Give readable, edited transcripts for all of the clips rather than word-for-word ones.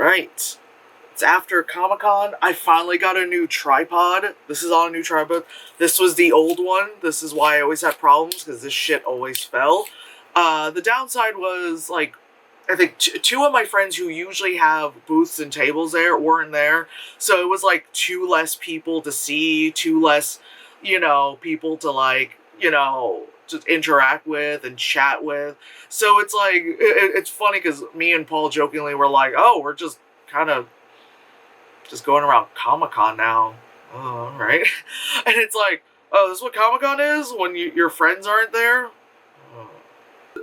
Right. It's after Comic-Con. I finally got a new tripod. This is on a new tripod. This was the old one. This is why I always had problems, because this shit always fell. The downside was, like, I think two of my friends who usually have booths and tables there weren't there. So it was, like, two less people to see, two less, people to, like, just interact with and chat with. So it's like, it's funny because me and Paul jokingly were like, oh, we're just kind of just going around Comic-Con now. Oh, all right. And it's like, oh, this is what Comic-Con is when your friends aren't there? Oh.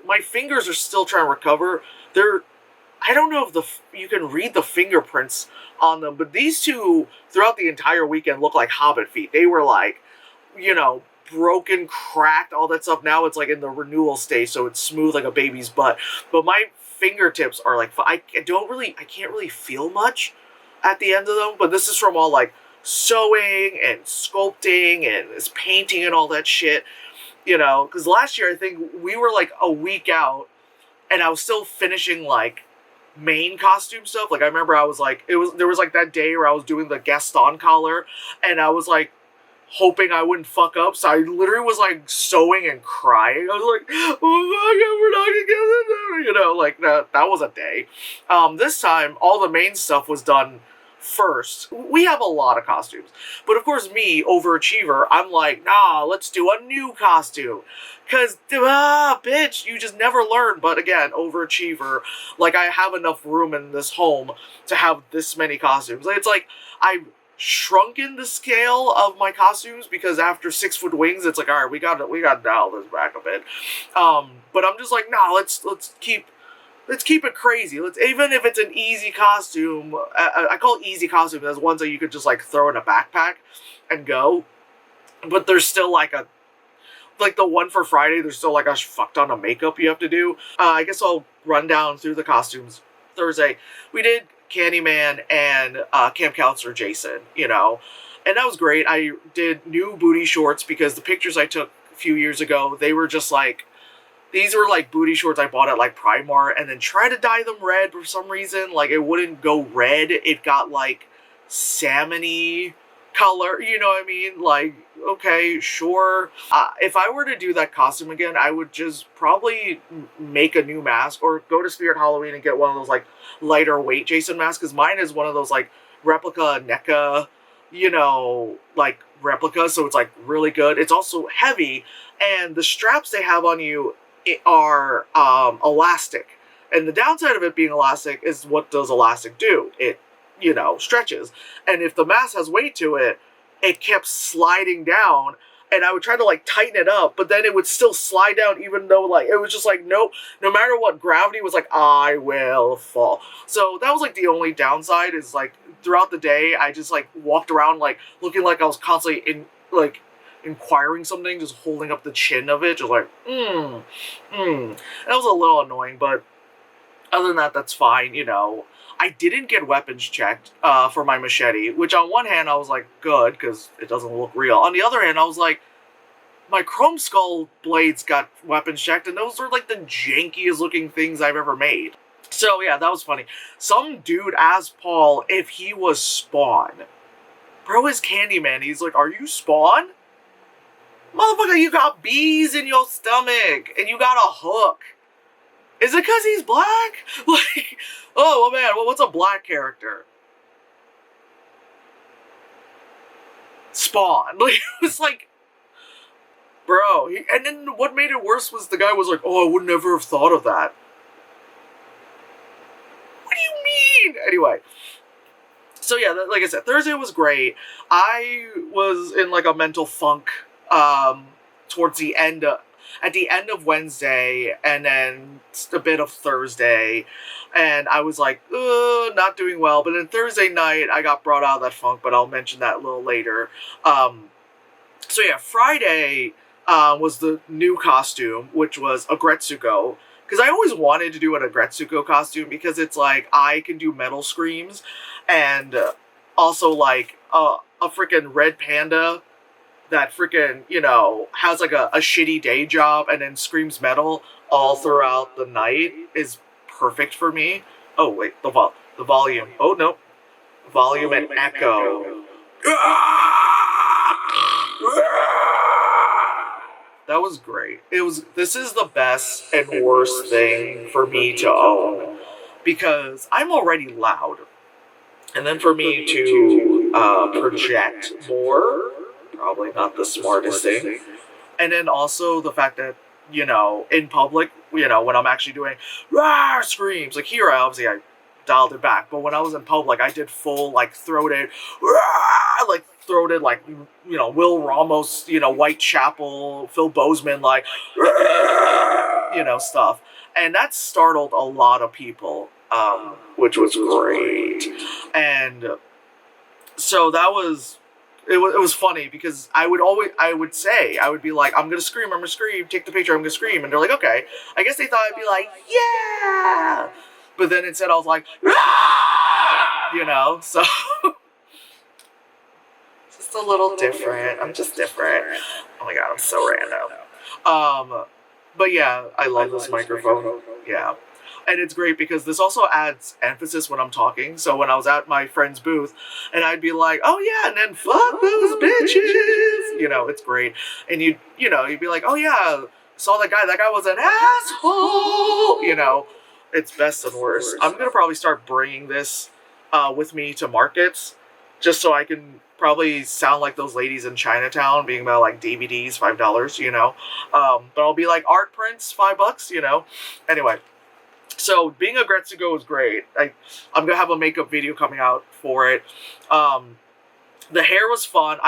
My fingers are still trying to recover. I don't know if you can read the fingerprints on them, but these two, throughout the entire weekend, look like Hobbit feet. They were like, broken, cracked, all that stuff. Now it's like in the renewal stage, so it's smooth like a baby's butt. But my fingertips are like, I can't really feel much at the end of them, but this is from all like sewing and sculpting and this painting and all that shit, because last year I think we were like a week out and I was still finishing like main costume stuff. Like I remember I was like, there was like that day where I was doing the Gaston collar and I was like hoping I wouldn't fuck up, so I literally was like sewing and crying. I was like, oh my god, we're not together, like that was a day. This time all the main stuff was done first. We have a lot of costumes, but of course me, overachiever, I'm like, nah, let's do a new costume, because bitch, you just never learn. But again, overachiever, like I have enough room in this home to have this many costumes. It's like I've shrunken the scale of my costumes, because after 6 Foot Wings, it's like, all right, we got to dial this back a bit. But I'm just like, nah, let's keep it crazy. Even if it's an easy costume, I call it easy costume. There's ones that you could just like throw in a backpack and go. But there's still like the one for Friday, there's still like a fuck ton of makeup you have to do. I guess I'll run down through the costumes. Thursday, we did Candyman and Camp Counselor Jason, and that was great. I did new booty shorts because the pictures I took a few years ago, they were just like, these were like booty shorts I bought at like Primark, and then tried to dye them red for some reason. Like it wouldn't go red. It got like salmon-y color, you know what I mean? Like, okay, sure. If I were to do that costume again, I would just probably make a new mask or go to Spirit Halloween and get one of those like lighter weight Jason masks, because mine is one of those like replica NECA, like replica, so it's like really good. It's also heavy, and the straps they have on you are elastic. And the downside of it being elastic is, what does elastic do? It, stretches. And if the mask has weight to it, it kept sliding down, and I would try to like tighten it up, but then it would still slide down, even though like it was just like, no matter what, gravity was like, I will fall. So that was like the only downside, is like throughout the day I just like walked around like looking like I was constantly inquiring something, just holding up the chin of it, just like, That was a little annoying, but other than that, that's fine, I didn't get weapons checked for my machete, which on one hand I was like, good, because it doesn't look real. On the other hand, I was like, my Chrome Skull blades got weapons checked, and those are like the jankiest looking things I've ever made. So yeah, that was funny. Some dude asked Paul if he was Spawn. Bro is Candyman. He's like, are you Spawn? Motherfucker, you got bees in your stomach, and you got a hook. Is it because he's black? Like, oh man, what's a black character? Spawn. Like, it was like, bro. And then what made it worse was the guy was like, oh, I would never have thought of that. What do you mean? Anyway. So yeah, like I said, Thursday was great. I was in like a mental funk towards the end at the end of Wednesday, and then a bit of Thursday, and I was like, not doing well. But then Thursday night, I got brought out of that funk, but I'll mention that a little later. So yeah, Friday was the new costume, which was a Gretsuko, because I always wanted to do an Gretsuko costume, because it's like, I can do metal screams, and also like a freaking red panda that freaking, has like a shitty day job and then screams metal all throughout the night is perfect for me. Oh, wait, The volume. Oh, no. Volume and echo. That was great. This is the best and worst thing for me to own because I'm already loud. And then for me to project more, probably not the smartest thing. And then also the fact that, in public, when I'm actually doing rah screams, like here, obviously I dialed it back, but when I was in public, I did full, like, throated, rah, like, throated, like, Will Ramos, Whitechapel, Phil Bozeman, like, rah, stuff. And that startled a lot of people, which was great. And so that was it was funny because I would be like, I'm gonna scream, take the picture, I'm gonna scream, and they're like, okay. I guess they thought I'd be like, yeah, but then instead I was like, ah! So just a little different. I'm just different. Oh my god, I'm so random. But yeah, I love this microphone. Yeah. And it's great because this also adds emphasis when I'm talking. So when I was at my friend's booth, and I'd be like, "Oh yeah," and then fuck those bitches. It's great. And you'd be like, "Oh yeah, saw that guy. That guy was an asshole." It's best and worst. I'm gonna probably start bringing this with me to markets, just so I can probably sound like those ladies in Chinatown being about like DVDs, $5. But I'll be like art prints, $5. Anyway. So being a Gretsugo is great. I'm gonna have a makeup video coming out for it. The hair was fun.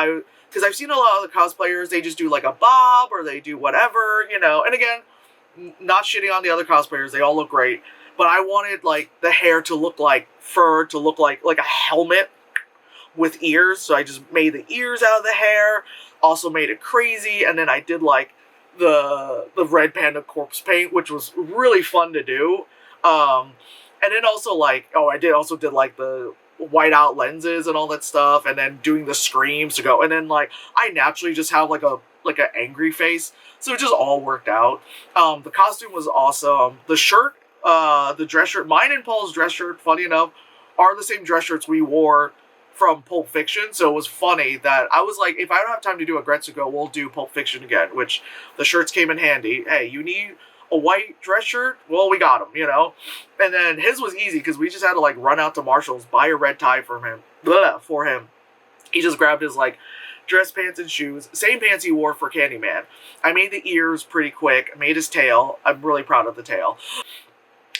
Because I've seen a lot of the cosplayers, they just do like a bob or they do whatever, And again, not shitting on the other cosplayers, they all look great. But I wanted like the hair to look like fur, to look like a helmet with ears. So I just made the ears out of the hair. Also made it crazy, and then I did like the red panda corpse paint, which was really fun to do. And then also like, I did like the white out lenses and all that stuff, and then doing the screams to go, and then like I naturally just have like an angry face, so it just all worked out. The costume was awesome. The shirt, the dress shirt, mine and Paul's dress shirt, funny enough, are the same dress shirts we wore from Pulp Fiction, so it was funny that I was like, if I don't have time to do a Gretsugo, we'll do Pulp Fiction again, which the shirts came in handy. Hey, you need a white dress shirt? Well, we got them, And then his was easy because we just had to like run out to Marshall's, buy a red tie for him. He just grabbed his like dress pants and shoes, same pants he wore for Candyman. I made the ears pretty quick, made his tail. I'm really proud of the tail.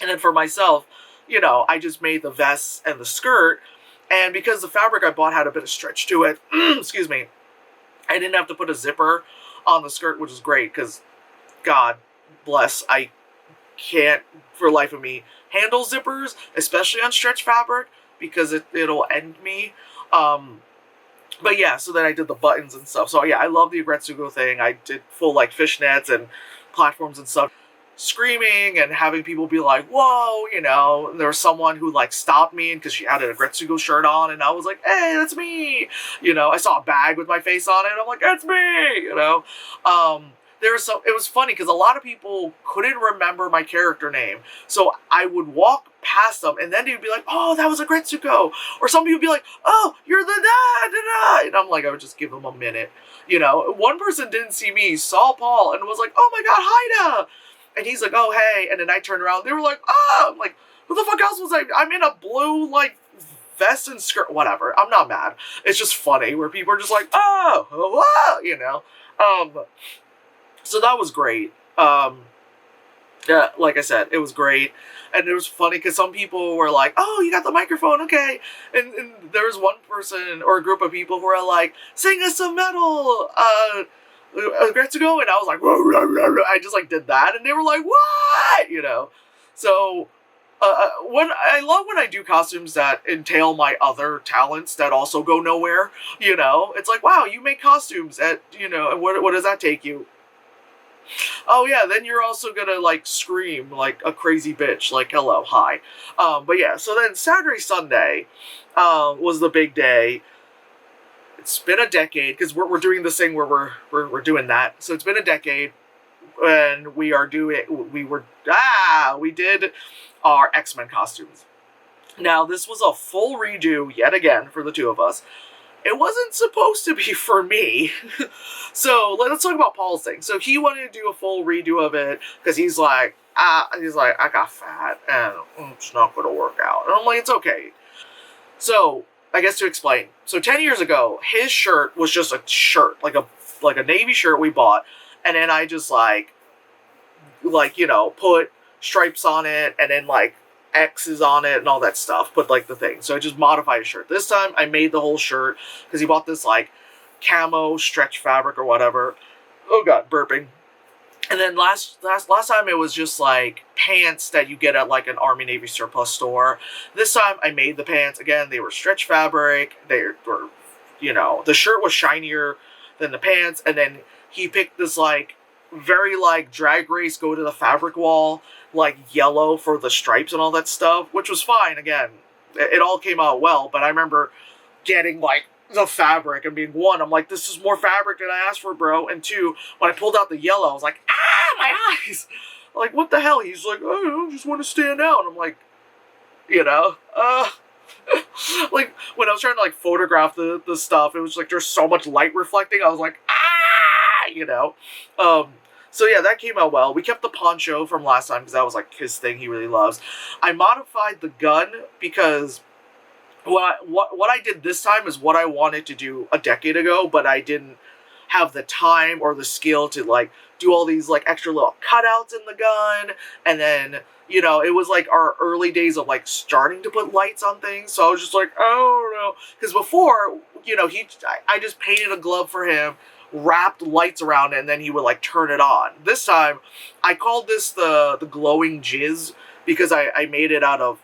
And then for myself, I just made the vest and the skirt. And because the fabric I bought had a bit of stretch to it, excuse me, I didn't have to put a zipper on the skirt, which is great because, God bless, I can't, for the life of me, handle zippers, especially on stretch fabric, because it'll end me. But yeah, so then I did the buttons and stuff. So yeah, I love the Gretsugo thing. I did full like fishnets and platforms and stuff. Screaming and having people be like, whoa, and there was someone who like stopped me because she had a Gretsugo shirt on, and I was like, hey, that's me. I saw a bag with my face on it, and I'm like, that's me. It was funny because a lot of people couldn't remember my character name, so I would walk past them, and then they'd be like, oh, that was a Gretsugo, or some people would be like, oh, you're the da, and I'm like, I would just give them a minute. One person didn't see me, saw Paul, and was like, oh my god, Haida. And he's like, oh, hey. And then I turned around. They were like, oh. I'm like, who the fuck else was I? I'm in a blue, like, vest and skirt. Whatever. I'm not mad. It's just funny where people are just like, oh, So that was great. Yeah, like I said, it was great. And it was funny because some people were like, oh, you got the microphone, okay. And there was one person or a group of people who were like, sing us some metal, Gretsugo, and I was like, rah, rah, rah, rah. I just like did that, and they were like, what? So when I love when I do costumes that entail my other talents that also go nowhere. It's like, wow, you make costumes at and what does that take you? Oh yeah, then you're also gonna like scream like a crazy bitch, like hello, hi. But yeah, so then Saturday, Sunday was the big day. It's been a decade because we're doing this thing where we're doing that. So it's been a decade, and we did our X-Men costumes. Now, this was a full redo yet again for the two of us. It wasn't supposed to be for me. So let's talk about Paul's thing. So he wanted to do a full redo of it because he's like, I got fat and it's not going to work out. And I'm like, it's okay. So I guess to explain. So 10 years ago, his shirt was just a shirt, like a navy shirt we bought, and then I just like put stripes on it, and then like X's on it and all that stuff. Put like the thing. So I just modified a shirt. This time I made the whole shirt because he bought this like camo stretch fabric or whatever. Oh god, burping. And then last time it was just like pants that you get at like an Army Navy surplus store. This time I made the pants again. They were stretch fabric. They were, the shirt was shinier than the pants. And then he picked this like very like Drag Race go to the fabric wall, like yellow for the stripes and all that stuff, which was fine. Again, it all came out well. But I remember getting like the fabric and being, one, I'm like, this is more fabric than I asked for, bro. And two, when I pulled out the yellow, I was like, my eyes. Like, what the hell? He's like, oh, I just want to stand out. And I'm like, like when I was trying to like photograph the stuff, it was like there's so much light reflecting. I was like, So yeah, that came out well. We kept the poncho from last time because that was like his thing he really loves. I modified the gun because what I did this time is what I wanted to do a decade ago, but I didn't have the time or the skill to like do all these like extra little cutouts in the gun. And then, it was like our early days of like starting to put lights on things. So I was just like, oh no. Because before, I just painted a glove for him, wrapped lights around it, and then he would like turn it on. This time, I called this the glowing jizz because I made it out of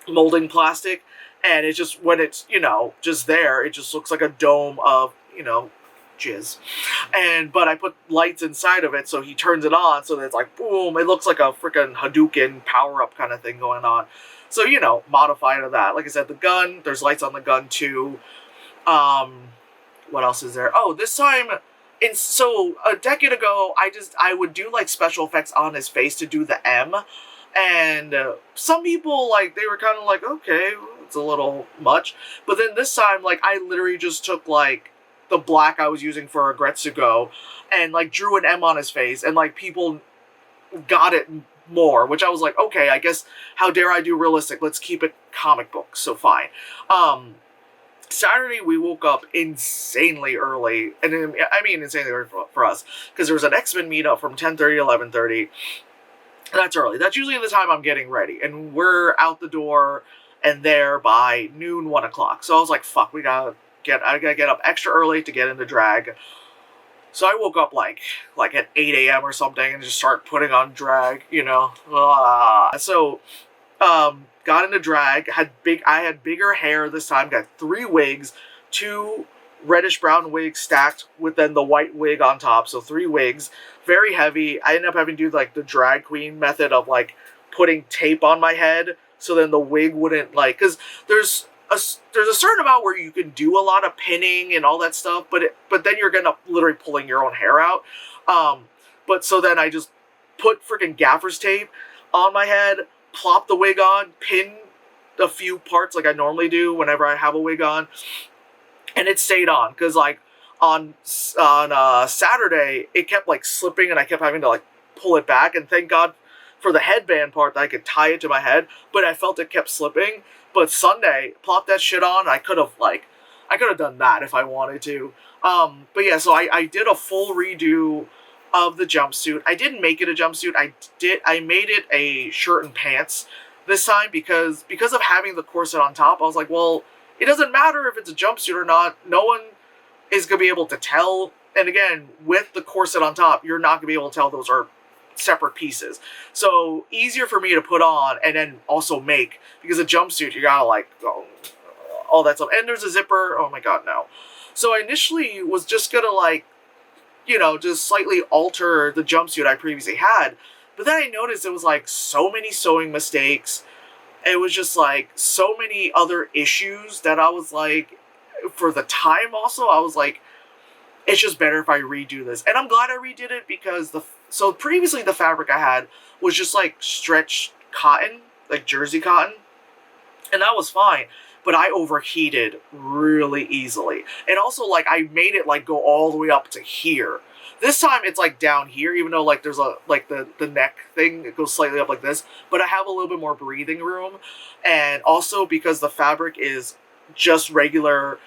molding plastic. And it's just, when it's, just there, it just looks like a dome of, jizz. But I put lights inside of it, so he turns it on, so that it's like, boom, it looks like a freaking Hadouken power-up kind of thing going on. So, modify to that. Like I said, the gun, there's lights on the gun, too. What else is there? Oh, this time, so a decade ago, I would do, like, special effects on his face to do the M. And some people, like, they were kind of like, okay, it's a little much. But then this time, like, I literally just took, like, the black I was using for Agretsuko and, like, drew an M on his face. And, like, people got it more, which I was like, okay, I guess, how dare I do realistic? Let's keep it comic book, so fine. Saturday, we woke up insanely early. And I mean insanely early for us. Because there was an X-Men meetup from 10:30 to 11:30. That's early. That's usually the time I'm getting ready. And we're out the door and there by noon, 1 o'clock. So I was like, fuck, I gotta get up extra early to get into drag. So I woke up like at 8 a.m. or something and just start putting on drag, So, got into drag, I had bigger hair this time, got 3 wigs, 2 reddish brown wigs stacked with then the white wig on top, so 3 wigs, very heavy. I ended up having to do like the drag queen method of like putting tape on my head so then the wig wouldn't like, because there's a certain amount where you can do a lot of pinning and all that stuff, but then you're gonna literally pulling your own hair out. But so then I just put freaking gaffer's tape on my head, plop the wig on, pin a few parts like I normally do whenever I have a wig on, and it stayed on, because like on Saturday it kept like slipping and I kept having to like pull it back, and thank God for the headband part that I could tie it to my head, but I felt it kept slipping. But Sunday, plop that shit on, I could have done that if I wanted to. But yeah, so I did a full redo of the jumpsuit. I didn't make it a jumpsuit. I made it a shirt and pants this time because of having the corset on top. I was like, well, it doesn't matter if it's a jumpsuit or not. No one is going to be able to tell. And again, with the corset on top, you're not going to be able to tell those are separate pieces. So easier for me to put on and then also make, because a jumpsuit, you gotta like all that stuff. And there's a zipper. Oh my god, no. So I initially was just gonna like, just slightly alter the jumpsuit I previously had. But then I noticed it was like so many sewing mistakes. It was just like so many other issues that I was like, for the time also, I was like, it's just better if I redo this. And I'm glad I redid it because so previously the fabric I had was just like stretched cotton, like jersey cotton. and that was fine. But I overheated really easily, and also like I made it like go all the way up to here. This time it's like down here, even though like there's a like the neck thing it goes slightly up like this, but I have a little bit more breathing room, and also because the fabric is just regular,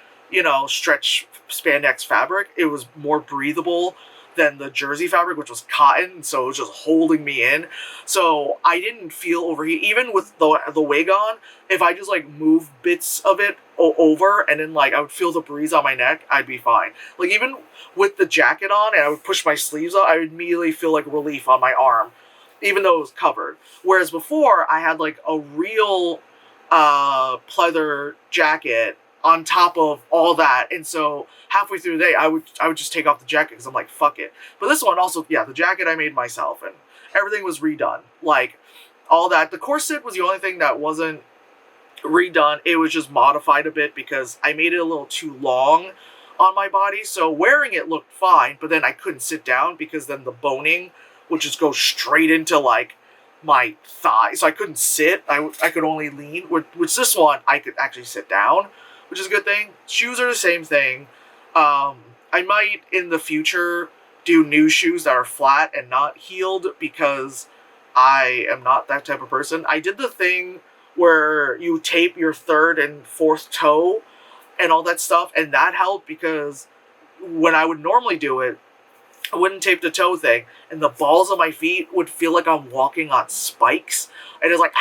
stretch spandex fabric, it was more breathable than the jersey fabric, which was cotton, so it was just holding me in. So I didn't feel overheat, even with the wig on. If I just like move bits of it over, and then like I would feel the breeze on my neck, I'd be fine. Like even with the jacket on, and I would push my sleeves up, I would immediately feel like relief on my arm, even though it was covered. Whereas before, I had like a real pleather jacket on top of all that, and so halfway through the day, I would just take off the jacket because I'm like, fuck it. But this one also, yeah, the jacket I made myself, and everything was redone. Like all that. The corset was the only thing that wasn't redone. It was just modified a bit because I made it a little too long on my body. So wearing it looked fine, but then I couldn't sit down because then the boning would just go straight into like my thigh. So I couldn't sit. I could only lean. Which this one I could actually sit down, which is a good thing. Shoes are the same thing. I might in the future do new shoes that are flat and not heeled because I am not that type of person. I did the thing where you tape your third and fourth toe and all that stuff, and that helped because when I would normally do it, I wouldn't tape the toe thing, and the balls of my feet would feel like I'm walking on spikes, and it's like,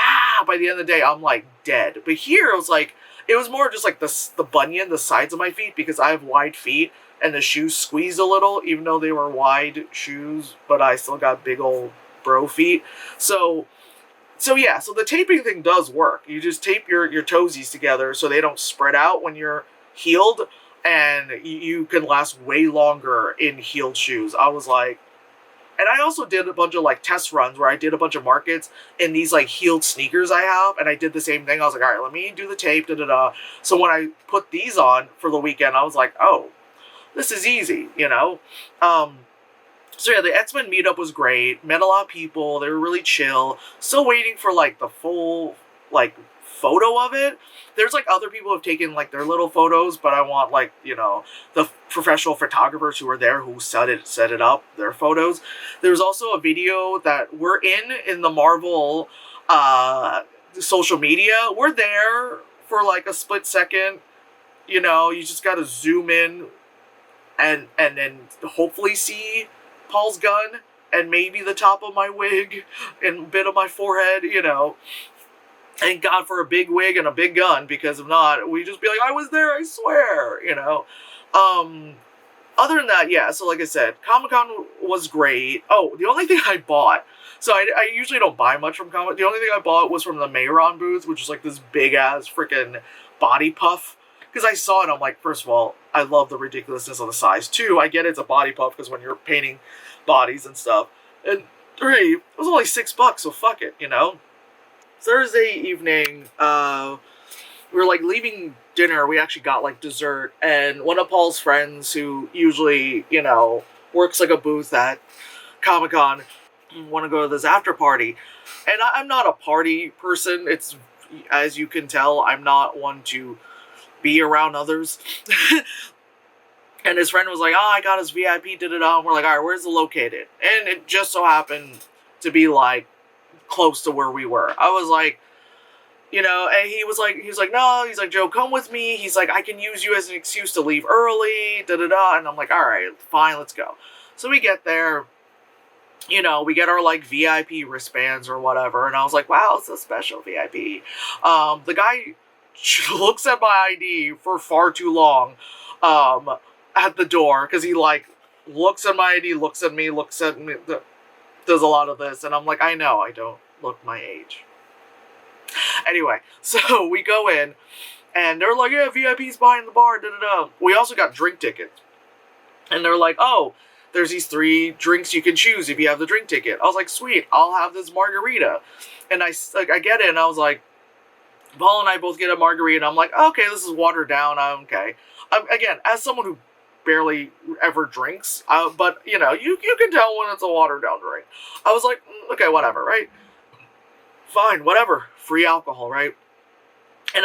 by the end of the day, I'm like dead. But here, it was more just like the bunion, the sides of my feet, because I have wide feet, and the shoes squeezed a little, even though they were wide shoes, but I still got big old bro feet. So yeah, so the taping thing does work. You just tape your toesies together so they don't spread out when you're heeled, and you can last way longer in heeled shoes. I was like, and I also did a bunch of like test runs where I did a bunch of markets in these like heeled sneakers I have, and I did the same thing. I was like, all right, let me do the tape, da da da. So when I put these on for the weekend, I was like, oh, this is easy, So yeah, the X-Men meetup was great. Met a lot of people. They were really chill. Still waiting for like the full like photo of it. There's like other people who have taken like their little photos, but I want like, the professional photographers who were there who set it up, their photos. There's also a video that we're in the Marvel social media. We're there for like a split second. You just gotta zoom in and then hopefully see Paul's gun and maybe the top of my wig and a bit of my forehead, Thank God for a big wig and a big gun, because if not, we'd just be like, I was there, I swear, Other than that, yeah, so like I said, Comic-Con was great. Oh, the only thing I bought, so I usually don't buy much from Comic, the only thing I bought was from the Mayron booth, which is like this big-ass freaking body puff. Because I saw it, I'm like, first of all, I love the ridiculousness of the size. 2, I get it's a body puff because when you're painting bodies and stuff. And 3, it was only $6, so fuck it, Thursday evening, we were like leaving dinner. We actually got like dessert, and one of Paul's friends, who usually, works like a booth at Comic-Con, want to go to this after party. And I'm not a party person. It's, as you can tell, I'm not one to be around others. And his friend was like, I got his VIP, da-da-da. And we're like, all right, where's it located? And it just so happened to be like close to where we were. I was like, and he was like, no, he's like, Joe, come with me. He's like, I can use you as an excuse to leave early, da-da-da. And I'm like, all right, fine, let's go. So we get there, we get our like VIP wristbands or whatever. And I was like, wow, it's a special VIP. The guy looks at my ID for far too long at the door, because he like looks at my ID, looks at me, does a lot of this, and I'm like, I know, I don't look my age. Anyway, so we go in, and they're like, yeah, VIP's behind the bar, da-da-da. We also got drink tickets. And they're like, oh, there's these 3 drinks you can choose if you have the drink ticket. I was like, sweet, I'll have this margarita. And I get it, and I was like, Paul and I both get a margarita, and I'm like, okay, this is watered down, I'm okay. Again, as someone who barely ever drinks, but you can tell when it's a watered down drink. I was like, okay, whatever, right? Fine, whatever. Free alcohol, right? And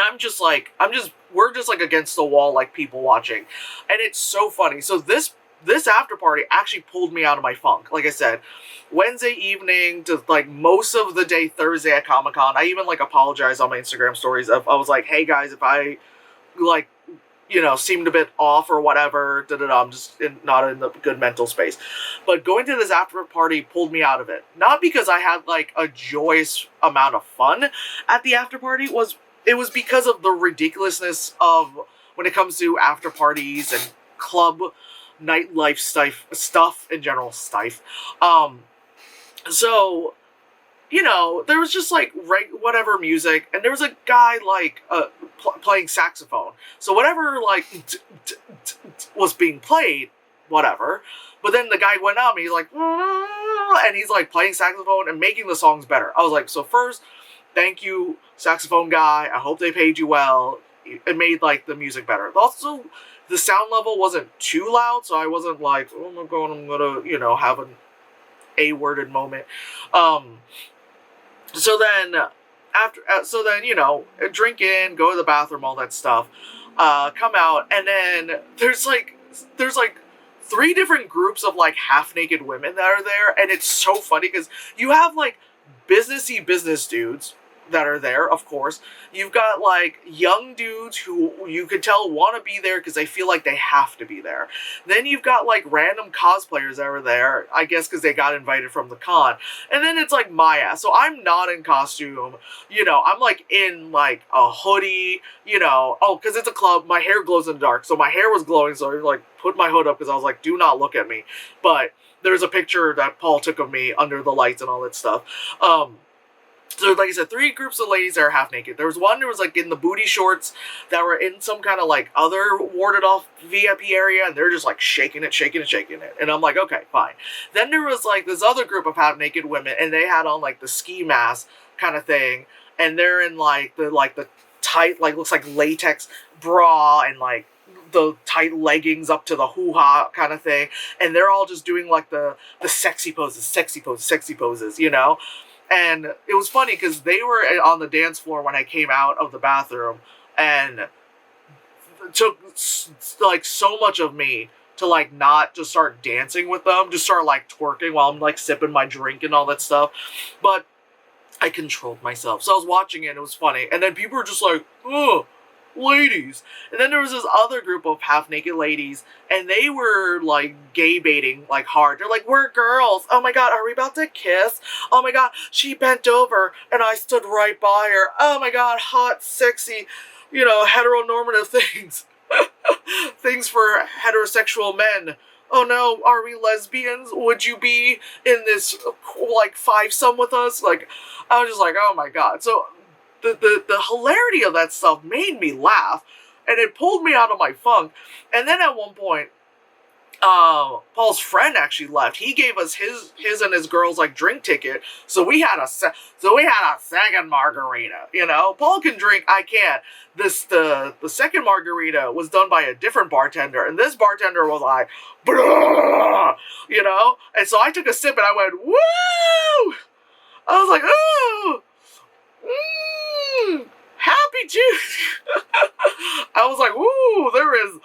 we're just like against the wall, like people watching. And it's so funny. So this after party actually pulled me out of my funk. Like I said, Wednesday evening to like most of the day Thursday at Comic-Con, I even like apologized on my Instagram stories. I was like, hey guys, if I like, seemed a bit off or whatever, I'm just not in the good mental space. But going to this after party pulled me out of it. Not because I had like a joyous amount of fun at the after party, it was because of the ridiculousness of when it comes to after parties and club nightlife stuff in general. So there was just like whatever music, and there was a guy like playing saxophone. So whatever like was being played, whatever. But then the guy went up and he's like, and he's like playing saxophone and making the songs better. I was like, so first, thank you, saxophone guy. I hope they paid you well. It made like the music better. Also, the sound level wasn't too loud, so I wasn't like, oh my god, I'm gonna have an A-worded moment. So then drink in, go to the bathroom, all that stuff, come out, and then there's like 3 different groups of like half naked women that are there, and it's so funny because you have like businessy business dudes that are there, of course. You've got like young dudes who you could tell want to be there because they feel like they have to be there. Then you've got like random cosplayers that are there, I guess because they got invited from the con. And then it's like my ass. So I'm not in costume. I'm like in like a hoodie, because it's a club. My hair glows in the dark. So my hair was glowing, so I like put my hood up because I was like, do not look at me. But there's a picture that Paul took of me under the lights and all that stuff. So, like I said, 3 groups of ladies that are half naked. There was one who was, like, in the booty shorts that were in some kind of, like, other warded-off VIP area, and they're just, like, shaking it. And I'm like, okay, fine. Then there was, like, this other group of half-naked women, and they had on, like, the ski mask kind of thing, and they're in, like, the tight, like, looks like latex bra and, like, the tight leggings up to the hoo-ha kind of thing, and they're all just doing, like, the sexy poses, And it was funny because they were on the dance floor when I came out of the bathroom, and took like so much of me to like not just start dancing with them, just start like twerking while I'm like sipping my drink and all that stuff. But I controlled myself. So I was watching it and it was funny. And then people were just like, oh, ladies. And then there was this other group of half-naked ladies, and they were, like, gay baiting, like, hard. They're like, we're girls. Oh, my God, are we about to kiss? Oh, my God, she bent over, and I stood right by her. Oh, my God, hot, sexy, heteronormative things. Things for heterosexual men. Oh, no, are we lesbians? Would you be in this, like, fivesome with us? Like, I was just like, oh, my God. So the hilarity of that stuff made me laugh, and it pulled me out of my funk. And then at one point, Paul's friend actually left. He gave us his and his girl's like drink ticket, so we had a second margarita. Paul can drink, I can't. The second margarita was done by a different bartender, and this bartender was like, blah, and so I took a sip and I went, woo! I was like, ooh. Happy juice. I was like, ooh, there is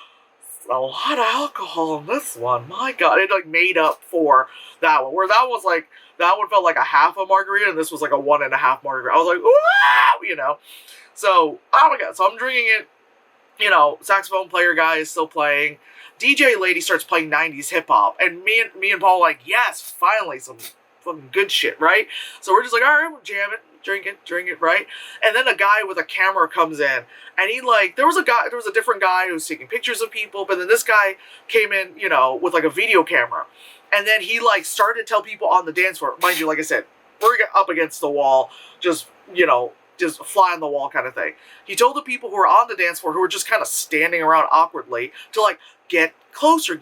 a lot of alcohol in this one. My God, it like made up for that one. Where that one felt like a half a margarita, and this was like a 1.5 margarita. I was like, ooh, So, oh my God, so I'm drinking it. Saxophone player guy is still playing. DJ lady starts playing 90s hip hop, and me and Paul are like, yes, finally some fucking good shit, right? So we're just like, all right, we'll jam it. Drink it, right? And then a guy with a camera comes in, and he like, there was a different guy who was taking pictures of people, but then this guy came in, with like a video camera, and then he like started to tell people on the dance floor, mind you, like I said, we're up against the wall, just fly on the wall kind of thing. He told the people who were on the dance floor, who were just kind of standing around awkwardly, to like, get closer.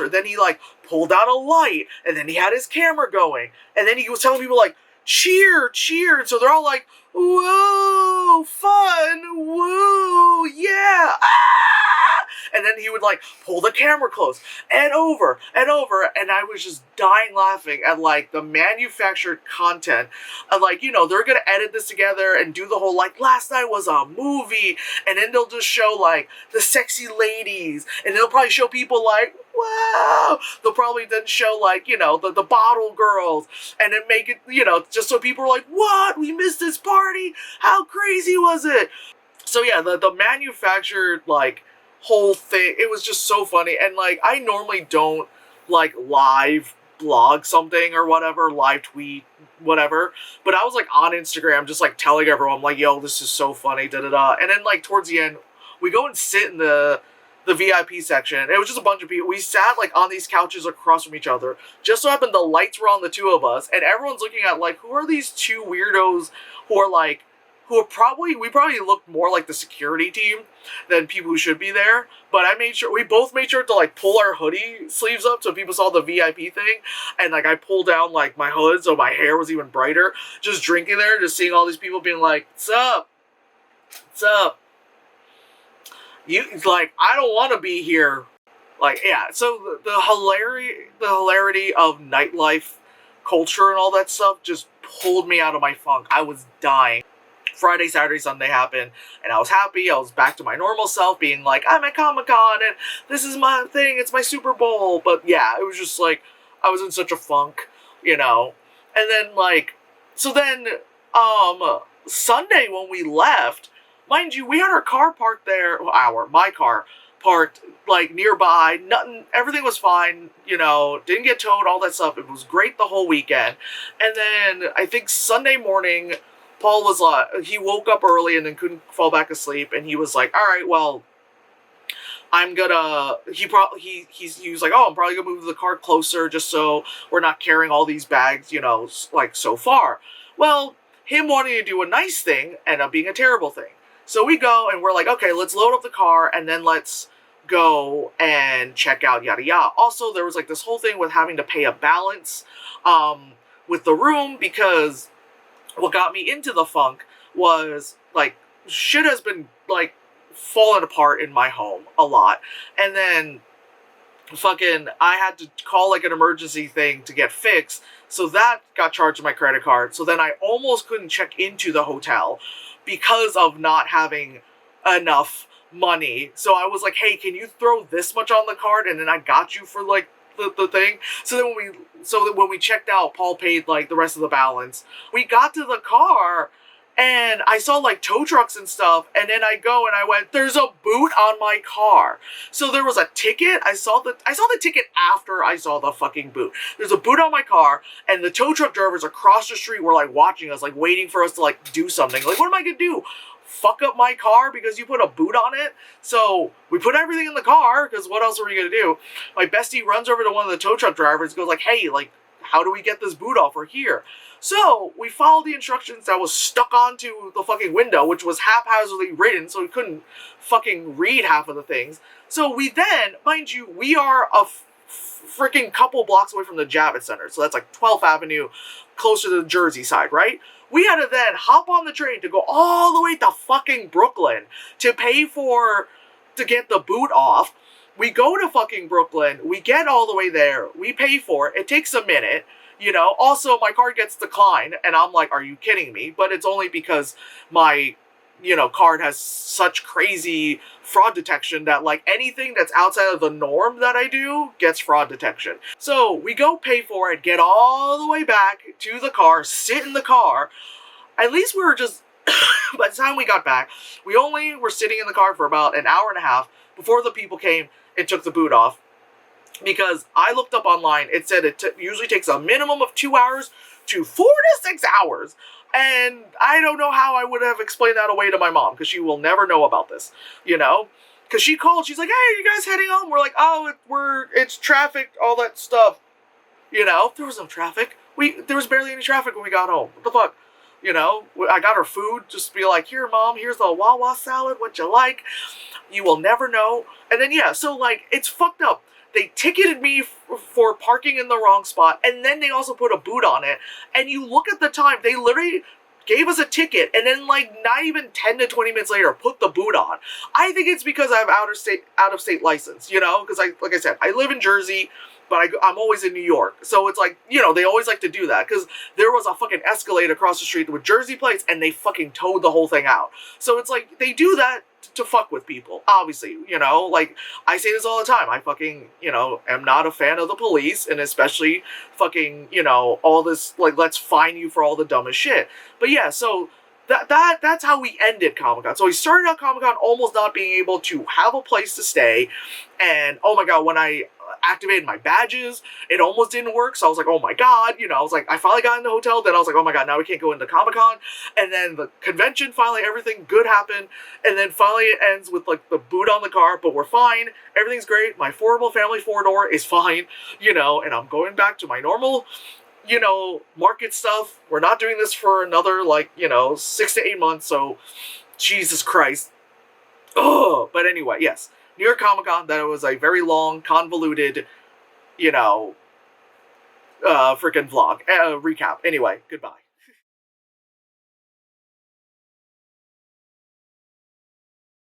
Then he like pulled out a light, and then he had his camera going, and then he was telling people like, cheer, and so they're all like, whoa, fun, whoa, yeah, ah! And and then he would like pull the camera close and over and over, and I was just dying laughing at like the manufactured content of like, they're gonna edit this together and do the whole like last night was a movie, and then they'll just show like the sexy ladies, and they'll probably show people like, wow, they'll probably then show like, the bottle girls, and then make it, just so people are like, what, we missed this party, how crazy was it? So yeah, the manufactured like whole thing, it was just so funny. And like, I normally don't like live blog something or whatever, live tweet, whatever, but I was like on Instagram just like telling everyone like, yo, this is so funny, da da da. And then like towards the end, we go and sit in the VIP section. It was just a bunch of people. We sat like on these couches across from each other. Just so happened the lights were on the two of us, and everyone's looking at like, who are these two weirdos who are probably, we probably looked more like the security team than people who should be there. But we both made sure to like pull our hoodie sleeves up so people saw the VIP thing. And like I pulled down like my hood so my hair was even brighter. Just drinking there, just seeing all these people being like, what's up? What's up? I don't want to be here. Like, yeah, so the hilarity of nightlife culture and all that stuff just pulled me out of my funk. I was dying. Friday, Saturday, Sunday happened, and I was happy. I was back to my normal self, being like, I'm at Comic-Con, and this is my thing, it's my Super Bowl. But yeah, it was just like, I was in such a funk, And then Sunday when we left, mind you, we had our car parked there, my car parked like nearby, nothing, everything was fine, didn't get towed, all that stuff. It was great the whole weekend. And then I think Sunday morning, Paul was he woke up early and then couldn't fall back asleep, and he was like, all right, well, I'm gonna, he was like, oh, I'm probably gonna move the car closer just so we're not carrying all these bags, like so far. Well, him wanting to do a nice thing ended up being a terrible thing. So we go and we're like, okay, let's load up the car and then let's go and check out yada yada. Also, there was like this whole thing with having to pay a balance with the room, because what got me into the funk was like shit has been like falling apart in my home a lot. And then I had to call like an emergency thing to get fixed. So that got charged to my credit card. So then I almost couldn't check into the hotel because of not having enough money. So I was like, hey, can you throw this much on the card? And then I got you for like the thing. So then when we checked out, Paul paid like the rest of the balance. We got to the car and I saw like tow trucks and stuff, and then I go and I went, there's a boot on my car. So there was a ticket. I saw the ticket after I saw the fucking boot. There's a boot on my car, and the tow truck drivers across the street were like watching us, like waiting for us to like do something. Like, what am I gonna do? Fuck up my car because you put a boot on it? So we put everything in the car, because what else are we gonna do? My bestie runs over to one of the tow truck drivers and goes like, hey, like, how do we get this boot off? We're here. So we followed the instructions that was stuck onto the fucking window, which was haphazardly written, so we couldn't fucking read half of the things. So we then, mind you, we are a freaking couple blocks away from the Javits Center. So that's like 12th Avenue, closer to the Jersey side, right? We had to then hop on the train to go all the way to fucking Brooklyn to get the boot off. We go to fucking Brooklyn, we get all the way there, we pay for it, it takes a minute, also my card gets declined, and I'm like, are you kidding me? But it's only because my, card has such crazy fraud detection that like anything that's outside of the norm that I do gets fraud detection. So we go pay for it, get all the way back to the car, sit in the car. At least we were just, by the time we got back, we only were sitting in the car for about an hour and a half before the people came and took the boot off. Because I looked up online, it said it usually takes a minimum of 2 hours to 4 to 6 hours. And I don't know how I would have explained that away to my mom, because she will never know about this, Because she called, she's like, hey, are you guys heading home? We're like, oh, it's traffic, all that stuff. There was no traffic. There was barely any traffic when we got home. What the fuck? I got her food, just be like, here, Mom, here's the Wawa salad, what you like? You will never know. And then, yeah, so, like, it's fucked up. They ticketed me for parking in the wrong spot, and then they also put a boot on it. And you look at the time, they literally gave us a ticket, and then like not even 10 to 20 minutes later put the boot on. I think it's because I have out of state license, you know, because like I said, I live in Jersey, but I'm always in New York. So it's like, you know, they always like to do that because there was a fucking Escalade across the street with Jersey plates and they fucking towed the whole thing out. So it's like they do that to fuck with people, obviously, you know, like I say this all the time. I fucking, you know, am not a fan of the police, and especially fucking, you know, all this like let's fine you for all the dumbest shit. But yeah, so that's how we ended Comic-Con. So we started out Comic-Con almost not being able to have a place to stay, and oh my god, when I activated my badges, it almost didn't work. So I was like, oh my god, you know, I was like, I finally got in the hotel. Then I was like, oh my god, now we can't go into Comic-Con. And then the convention, finally, everything good happened. And then finally it ends with like the boot on the car, but we're fine. Everything's great. My affordable family 4-door is fine, you know, and I'm going back to my normal, you know, market stuff. We're not doing this for another, like, you know, 6 to 8 months. So, Jesus Christ. Oh, but anyway, yes. New York Comic Con, that was a very long, convoluted, you know, freaking vlog, recap. Anyway, goodbye.